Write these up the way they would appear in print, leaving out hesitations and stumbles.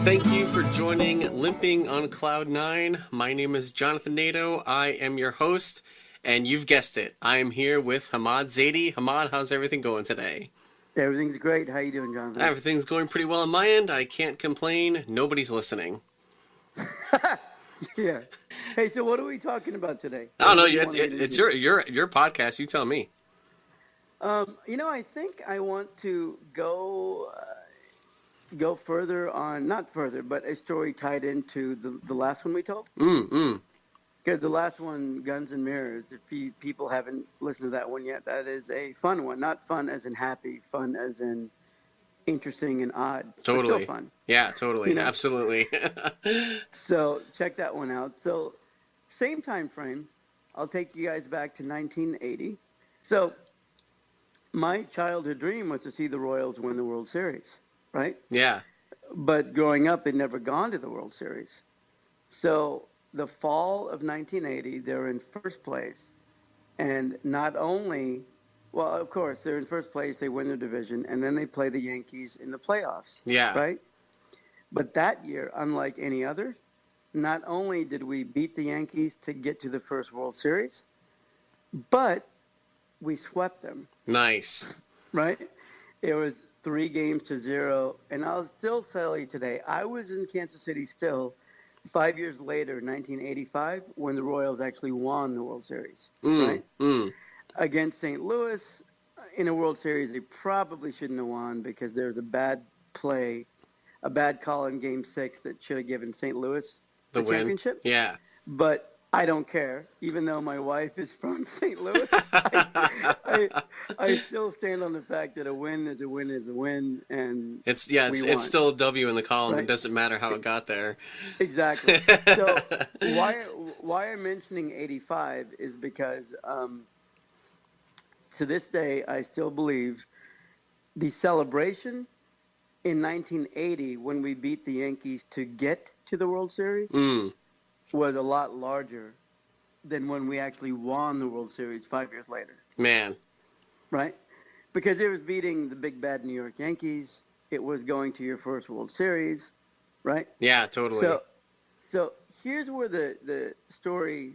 Thank you for joining Limping on Cloud 9. My name is Jonathan Nato. I am your host, and you've guessed it. I am here with Hamad Zaidi. Hamad, how's everything going today? Everything's great. How you doing, Jonathan? Everything's going pretty well on my end. I can't complain. Nobody's listening. Yeah. Hey, so what are we talking about today? Oh no, it's your podcast. You tell me. I think I want to go further on, not further, but a story tied into the last one we told. Because the last one, Guns and Mirrors, if people haven't listened to that one yet, that is a fun one. Not fun as in happy, fun as in interesting and odd. Totally. But still fun. Yeah, totally. Absolutely. So check that one out. So same time frame, I'll take you guys back to 1980. So my childhood dream was to see the Royals win the World Series, right? Yeah. But growing up, they'd never gone to the World Series. So the fall of 1980, they're in first place. And not only, well, of course, they're in first place, they win their division, and then they play the Yankees in the playoffs. Yeah. Right? But that year, unlike any other, not only did we beat the Yankees to get to the first World Series, but we swept them. Nice. Right? It was 3-0, and I'll still tell you today, I was in Kansas City still 5 years later, 1985, when the Royals actually won the World Series, right? Against St. Louis in a World Series, they probably shouldn't have won because there was a bad play, a bad call in Game 6 that should have given St. Louis the championship. Yeah. But I don't care, even though my wife is from St. Louis. I still stand on the fact that a win is a win is a win, and it's still a W in the column. Right? It doesn't matter how it got there. Exactly. So why I'm mentioning 85 is because to this day I still believe the celebration in 1980 when we beat the Yankees to get to the World Series was a lot larger than when we actually won the World Series 5 years later. Man. Right? Because it was beating the big bad New York Yankees. It was going to your first World Series, right? Yeah, totally. So here's where the story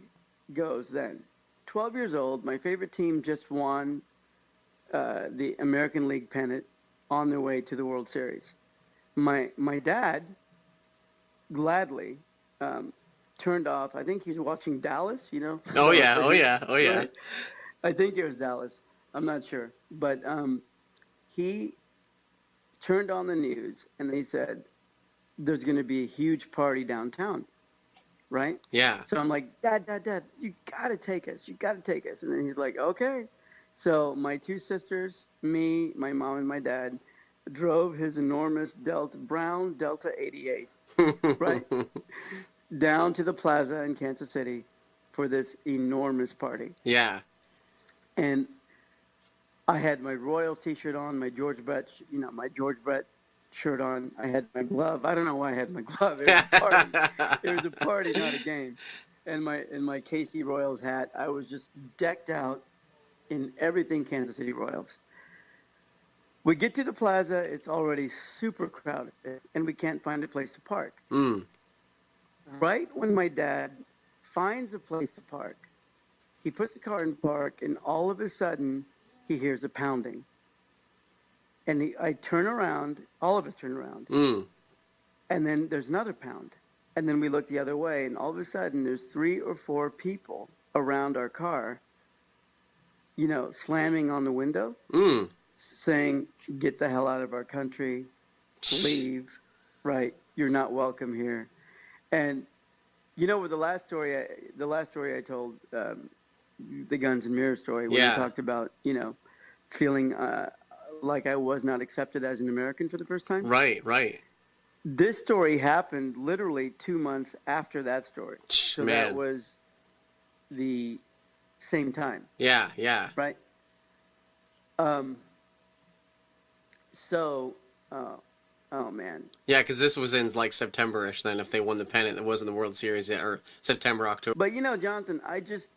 goes then. 12 years old, my favorite team just won the American League pennant on their way to the World Series. My dad gladly turned off. I think he was watching Dallas, Oh yeah. Right? I think it was Dallas. I'm not sure. But he turned on the news and they said, there's going to be a huge party downtown, right? Yeah. So I'm like, Dad, you got to take us. You got to take us. And then he's like, okay. So my two sisters, me, my mom, and my dad drove his enormous brown Delta 88, right? Down to the plaza in Kansas City for this enormous party. Yeah. And I had my Royals t-shirt on, my George Brett shirt on. I had my glove. I don't know why I had my glove. It was a party. It was a party, not a game. And my KC Royals hat. I was just decked out in everything Kansas City Royals. We get to the plaza. It's already super crowded, and we can't find a place to park. Right when my dad finds a place to park, he puts the car in park, and all of a sudden, he hears a pounding. And I turn around, all of us turn around, and then there's another pound. And then we look the other way, and all of a sudden, there's 3 or 4 people around our car, slamming on the window, saying, get the hell out of our country, leave, right, you're not welcome here. And, with the last story I told, the Guns and Mirrors story, when we talked about, feeling like I was not accepted as an American for the first time. Right. This story happened literally 2 months after that story. So that was the same time. Yeah. Right? Oh, man. Yeah, because this was in, September-ish then, if they won the pennant. It wasn't the World Series yet, or September, October. But, Jonathan, I just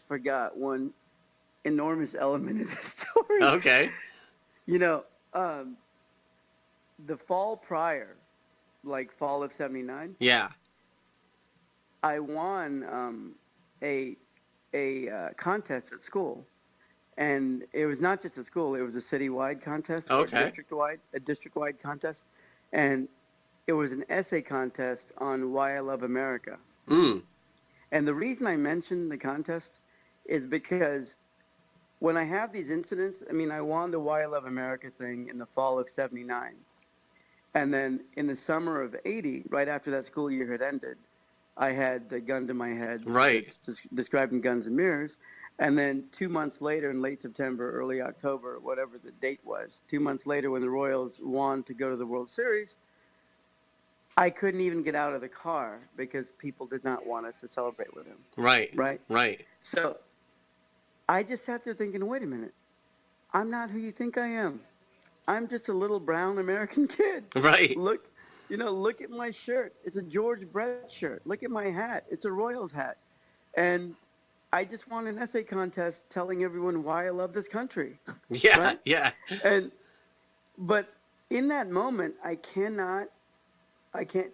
forgot one enormous element of this story. Okay. The fall prior, like fall of '79. Yeah. I won a contest at school, and it was not just at school; it was a citywide contest, or Okay. a district-wide contest, and it was an essay contest on why I love America. Mm. And the reason I mention the contest is because when I have these incidents, I mean, I won the Why I Love America thing in the fall of '79. And then in the summer of '80, right after that school year had ended, I had the gun to my head. Right. Describing Guns and Mirrors. And then 2 months later, in late September, early October, whatever the date was, 2 months later when the Royals won to go to the World Series, I couldn't even get out of the car because people did not want us to celebrate with him. Right. Right? Right. So I just sat there thinking, wait a minute. I'm not who you think I am. I'm just a little brown American kid. Right. Look at my shirt. It's a George Brett shirt. Look at my hat. It's a Royals hat. And I just won an essay contest telling everyone why I love this country. Yeah. Right? Yeah. But in that moment, I can't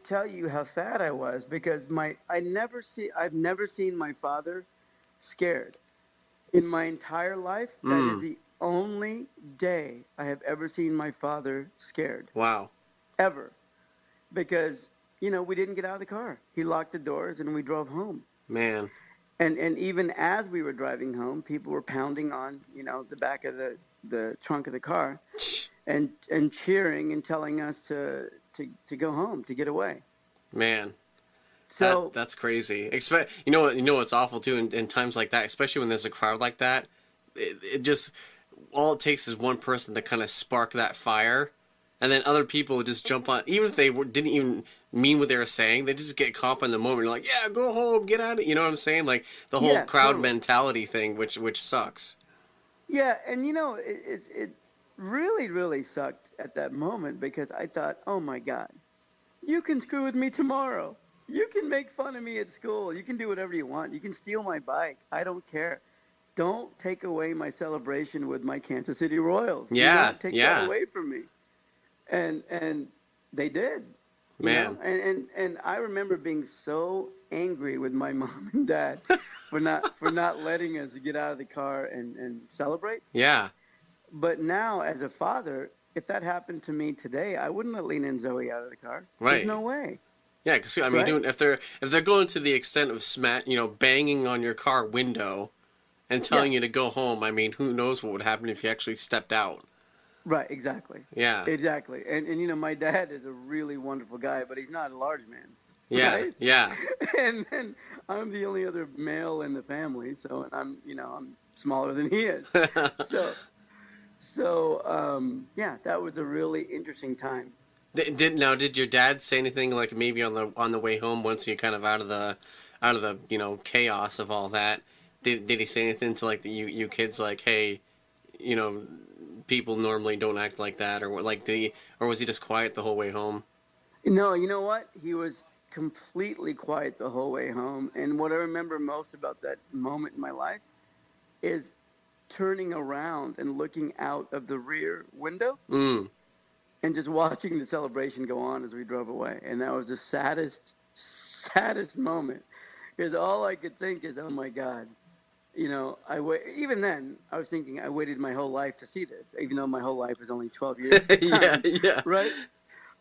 tell you how sad I was because I've never seen my father scared. In my entire life, that is the only day I have ever seen my father scared. Wow. Ever. Because, we didn't get out of the car. He locked the doors and we drove home. Man. And even as we were driving home, people were pounding on, the back of the trunk of the car and cheering and telling us to go home, to get away. Man. So that's crazy. You know what's awful too in times like that, especially when there's a crowd like that. It just all it takes is one person to kind of spark that fire, and then other people just jump on. Even if they didn't even mean what they were saying, they just get caught up in the moment. You're like, yeah, go home, get out of it. You know what I'm saying? Like the whole crowd mentality thing, which sucks. Yeah, and it really, really sucked at that moment because I thought, oh my God, you can screw with me tomorrow. You can make fun of me at school. You can do whatever you want. You can steal my bike. I don't care. Don't take away my celebration with my Kansas City Royals. Yeah, do not take that away from me. And they did. Man. And I remember being so angry with my mom and dad for not letting us get out of the car and celebrate. Yeah. But now, as a father, if that happened to me today, I wouldn't let Lena and Zoe out of the car. Right. There's no way. Yeah, because I mean, if they're going to the extent of banging on your car window and telling you to go home, I mean, who knows what would happen if you actually stepped out? Right. Exactly. Yeah. Exactly. And my dad is a really wonderful guy, but he's not a large man. Yeah. Right? Yeah. And I'm the only other male in the family, so I'm smaller than he is. So that was a really interesting time. Did your dad say anything like maybe on the way home once you're kind of out of the chaos of all that? Did he say anything to like you kids like, hey, people normally don't act like that, or what? Like or was he just quiet the whole way home? No, you know what? He was completely quiet the whole way home. And what I remember most about that moment in my life is turning around and looking out of the rear window. And just watching the celebration go on as we drove away. And that was the saddest moment. Because all I could think is, oh my God. Even then, I was thinking I waited my whole life to see this, even though my whole life was only 12 years at the time. Yeah. Right?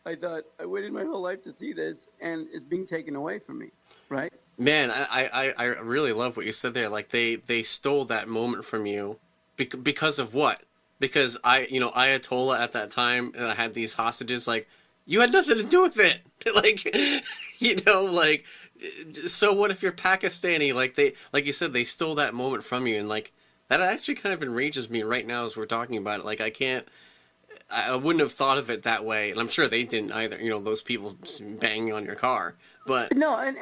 I thought, I waited my whole life to see this, and it's being taken away from me. Right? Man, I really love what you said there. Like, they stole that moment from you because of what? Because Ayatollah at that time had these hostages. Like, you had nothing to do with it. Like, so what if you're Pakistani? Like you said, they stole that moment from you, and like that actually kind of enrages me right now as we're talking about it. Like, I wouldn't have thought of it that way, and I'm sure they didn't either. Those people banging on your car, but no, and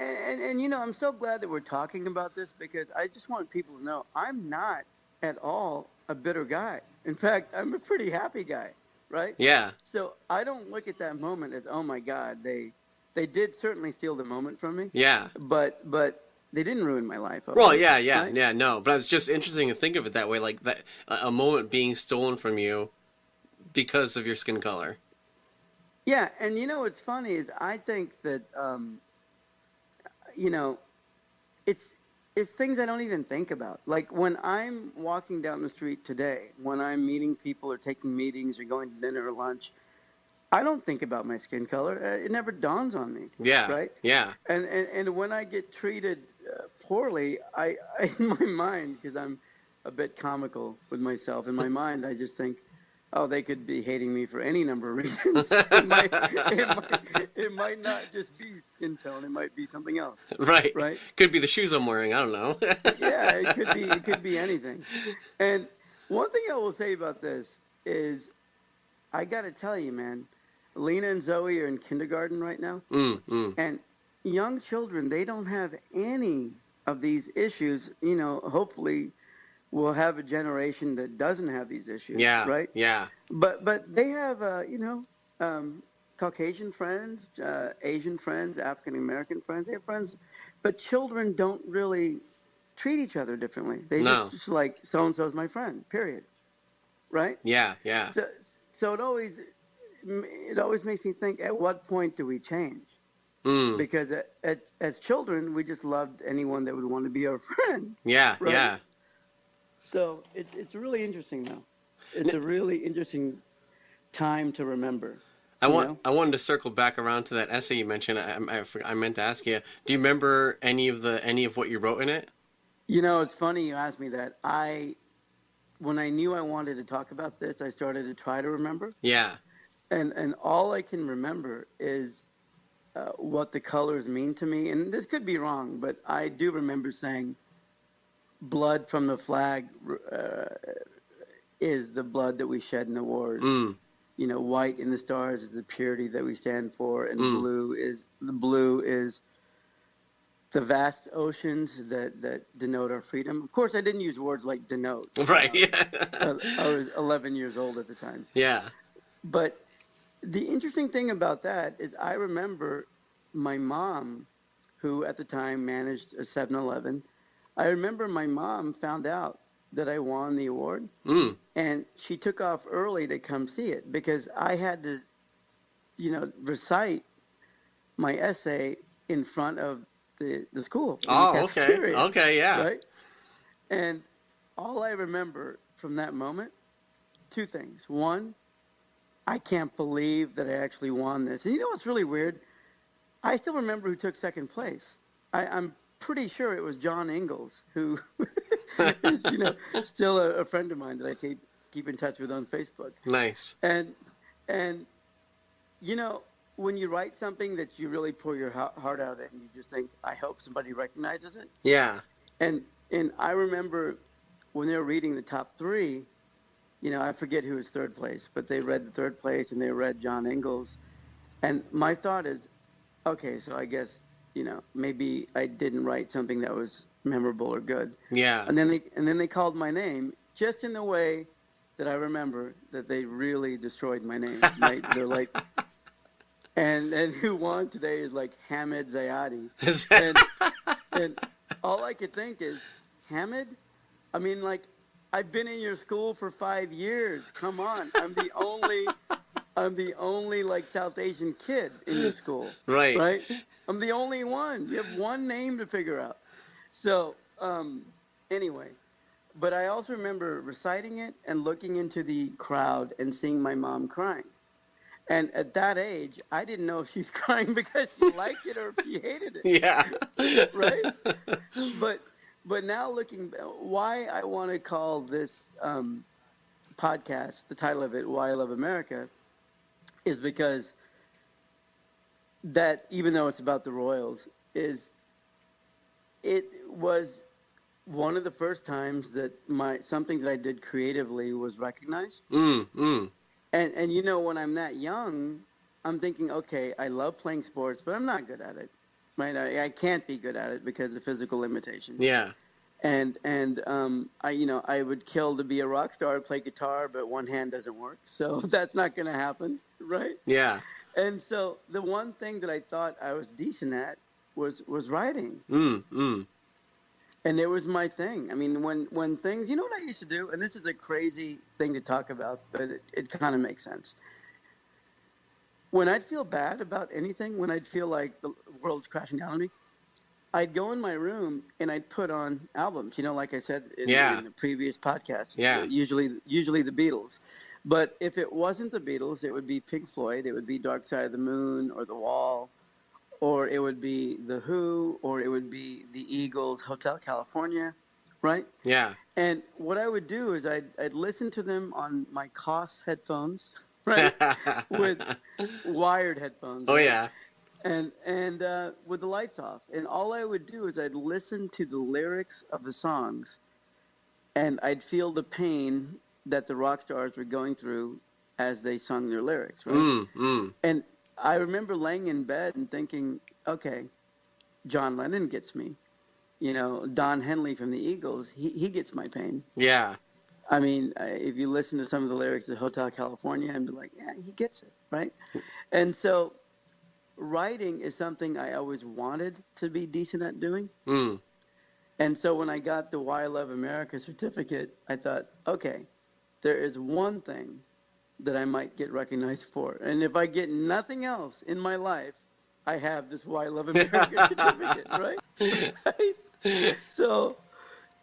I'm so glad that we're talking about this because I just want people to know I'm not at all a bitter guy. In fact, I'm a pretty happy guy, right? Yeah. So I don't look at that moment as, oh my God, they did certainly steal the moment from me. Yeah. But they didn't ruin my life. Well, yeah, right? yeah, no. But it's just interesting to think of it that way, like that a moment being stolen from you because of your skin color. Yeah, and what's funny is I think that you know it's it's things I don't even think about. Like when I'm walking down the street today, when I'm meeting people or taking meetings or going to dinner or lunch, I don't think about my skin color. It never dawns on me, Yeah, right? yeah, And when I get treated poorly, in my mind, because I'm a bit comical with myself, in my mind, I just think, oh, they could be hating me for any number of reasons. It might not just be skin tone. It might be something else, right. right? Could be the shoes I'm wearing. I don't know. Yeah, it could be anything. And one thing I will say about this is I got to tell you, man, Lena and Zoe are in kindergarten right now. Mm. And young children, they don't have any of these issues. Hopefully we'll have a generation that doesn't have these issues, Yeah, right? yeah, But they have, Caucasian friends, Asian friends, African American friends. They have friends, but children don't really treat each other differently. They no, just like so and so's my friend. Period. Right? yeah, yeah. So it always makes me think: at what point do we change? Mm. Because as children, we just loved anyone that would want to be our friend, Yeah, right? yeah. So it's really interesting now. It's a really interesting time to remember. I wanted to circle back around to that essay you mentioned. I meant to ask you. Do you remember any of what you wrote in it? It's funny you asked me that. When I knew I wanted to talk about this, I started to try to remember, Yeah. and all I can remember is what the colors mean to me. And this could be wrong, but I do remember saying, "Blood from the flag is the blood that we shed in the wars." Mm. White in the stars is the purity that we stand for, and Mm. blue is the vast oceans that denote our freedom. Of course, I didn't use words like denote. Right. Yeah. I was 11 years old at the time. Yeah. But the interesting thing about that is I remember my mom, who at the time managed a 7-Eleven. I remember my mom found out that I won the award, Mm. and she took off early to come see it because I had to, recite my essay in front of the school. In the Oh, okay. cafeteria, Okay, yeah. right? And all I remember from that moment, two things. One, I can't believe that I actually won this. And you know what's really weird? I still remember who took second place. I'm pretty sure it was John Ingalls, who is, still a friend of mine that I keep in touch with on Facebook. Nice. And when you write something that you really pour your heart out at, and you just think, I hope somebody recognizes it. Yeah. And I remember when they were reading the top three, I forget who was third place, but they read the third place and they read John Ingalls. And my thought is, okay, so I guess, maybe I didn't write something that was memorable or good. Yeah. And then they called my name just in the way that I remember that they really destroyed my name. Right? They're like, and who won today is like Hamid Zayadi. And all I could think is, Hamid? I mean, like, I've been in your school for 5 years. Come on. I'm the only like South Asian kid in your school. Right. Right? I'm the only one. You have one name to figure out. So, anyway, but I also remember reciting it and looking into the crowd and seeing my mom crying. And at that age, I didn't know if she's crying because she liked it or if she hated it. Yeah. Right? But now looking, why I want to call this podcast, the title of it, Why I Love America, is because that, even though it's about the Royals, it was one of the first times that something that I did creatively was recognized. And when I'm that young, I'm thinking, okay, I love playing sports, but I'm not good at it. Right? I can't be good at it because of physical limitations. Yeah. And I would kill to be a rock star, play guitar, but one hand doesn't work. So that's not going to happen, right? Yeah. And so the one thing that I thought I was decent at was writing. And it was my thing. I mean, when things, what I used to do, and this is a crazy thing to talk about, but it kind of makes sense. when I'd feel bad about anything, when I'd feel like the world's crashing down on me, I'd go in my room and I'd put on albums. You know, like I said in the previous podcast. Yeah. Usually the Beatles. But if it wasn't the Beatles, it would be Pink Floyd, it would be Dark Side of the Moon or The Wall, or it would be The Who, or it would be the Eagles' Hotel California, right? Yeah. And what I would do is I'd listen to them on my COS headphones, right, with wired headphones. Oh, right? yeah. And with the lights off. And all I would do is I'd listen to the lyrics of the songs, and I'd feel the pain that the rock stars were going through as they sung their lyrics, right? And I remember laying in bed and thinking, okay, John Lennon gets me. You know, Don Henley from the Eagles, he gets my pain. Yeah. I mean, if you listen to some of the lyrics of Hotel California, and be like, yeah, he gets it, right? And so writing is something I always wanted to be decent at doing. And so when I got the Why I Love America certificate, I thought, okay, there is one thing that I might get recognized for. And if I get nothing else in my life, I have this Why I Love America certificate, right? Right? So,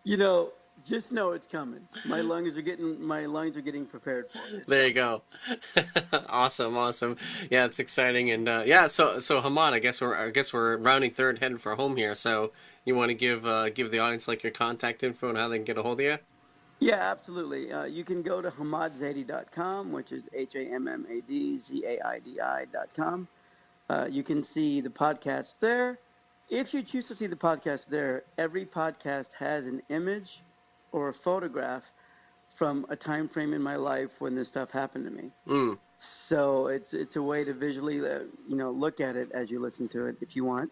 you know, just know it's coming. My lungs are getting prepared for it. There you go. Awesome. Yeah, it's exciting. And so Hamad, I guess we're rounding third, heading for home here. So you want to give the audience like your contact info and how they can get a hold of you? Yeah, absolutely. You can go to hamadzaidi.com, which is HAMMADZAIDI.com. You can see the podcast there. If you choose to see the podcast there, every podcast has an image or a photograph from a time frame in my life when this stuff happened to me. So it's a way to visually look at it as you listen to it if you want.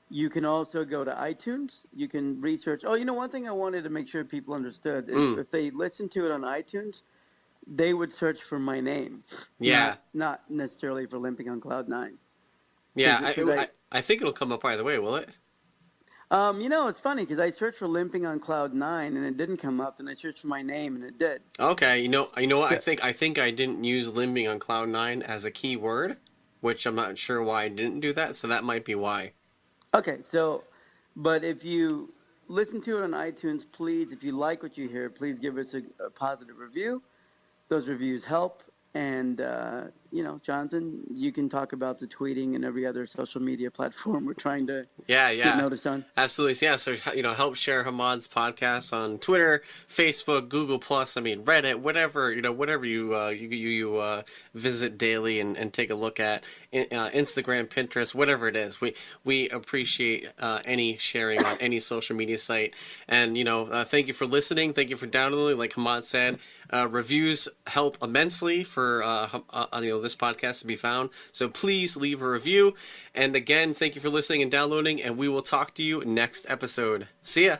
You can also go to iTunes. You can research. Oh, one thing I wanted to make sure people understood is if they listen to it on iTunes, they would search for my name. Yeah. Not necessarily for Limping on Cloud 9. Yeah, I think it'll come up either way, will it? It's funny because I searched for Limping on Cloud 9 and it didn't come up, and I searched for my name and it did. Okay, you know what? I think I didn't use Limping on Cloud 9 as a keyword, which I'm not sure why I didn't do that, so that might be why. Okay, but if you listen to it on iTunes, please, if you like what you hear, please give us a positive review. Those reviews help. And, Jonathan, you can talk about the tweeting and every other social media platform we're trying to get noticed on. Absolutely. Yeah, so, help share Hamad's podcast on Twitter, Facebook, Google+, Reddit, whatever you visit daily and take a look at, Instagram, Pinterest, whatever it is. We appreciate any sharing on any social media site. And, thank you for listening. Thank you for downloading. Like Hamad said, reviews help immensely for this podcast to be found. So please leave a review. And again, thank you for listening and downloading, and we will talk to you next episode. See ya.